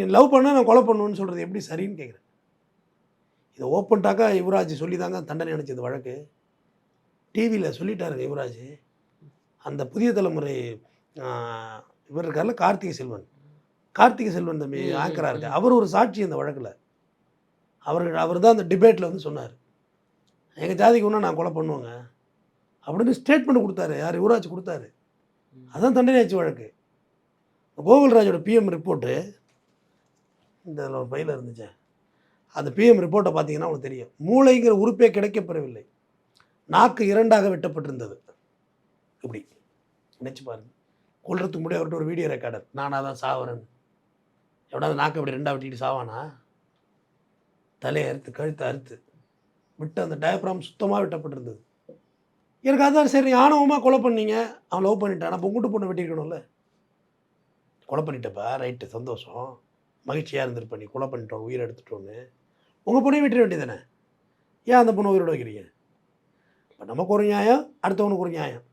நீ லவ் பண்ணால் நான் கொலை பண்ணுவேன்னு சொல்கிறது எப்படி சரின்னு கேட்குறேன். இதை ஓப்பன் டாக்கா யுவராஜ் சொல்லி தாங்க தண்டனை அனுப்பிச்சது வழக்கு. டிவியில் சொல்லிட்டாருங்க யுவராஜ். அந்த புதிய தலைமுறை இவர் இருக்கார்ல கார்த்திகை செல்வன் தம்பி ஆங்கராக இருக்கு, அவர் ஒரு சாட்சி அந்த வழக்கில். அவர் தான் அந்த டிபேட்டில் வந்து சொன்னார், எங்கள் ஜாதிக்கு ஒன்றா நான் கொலை பண்ணுவேங்க அப்படின்னு ஸ்டேட்மெண்ட் கொடுத்தாரு. யார்? யுவராஜ் கொடுத்தாரு. அதான் தண்டனை ஆச்சு வழக்கு. கோகுல்ராஜோட பிஎம் ரிப்போர்ட்டு இந்த ஒரு பையில் இருந்துச்சு. அந்த பிஎம் ரிப்போர்ட்டை பார்த்தீங்கன்னா உங்களுக்கு தெரியும். மூளைங்கிற உறுப்பே கிடைக்கப்பெறவில்லை, நாக்கு 2ஆக வெட்டப்பட்டிருந்தது. இப்படி நினச்சி பாருங்கள். கொல்றதுக்கு முடியாது. அவர்கிட்ட ஒரு வீடியோ ரெக்கார்டர், நானாக தான் சாவரேன்னு. எவனாவது நாக்கு அப்படி 2ஆக வெட்டிட்டு சாவானா? தலையை அறுத்து கழுத்தை அறுத்து விட்டு அந்த டயப்ராம் சுத்தமாக வெட்டப்பட்டிருந்தது. எனக்கு அதான் சரி, ஆணவமாக கொலை பண்ணீங்க, அவன் லவ் பண்ணிட்டான், அப்போ உங்கள்கிட்ட பொண்ணை வெட்டியிருக்கணும்ல. கொலை பண்ணிட்டப்பா, ரைட்டு, சந்தோஷம், மகிழ்ச்சியாக இருந்திருப்ப, நீ கொலை பண்ணிட்டோம், உயிரை எடுத்துட்டோன்னு. உங்கள் பொண்ணையும் வெட்டிட வேண்டியதானே? ஏன் அந்த பொண்ணை உயிரோட வைக்கிறீங்க? இப்போ நமக்கு ஒரு நியாயம், அடுத்தவனுக்கு ஒரு நியாயம்.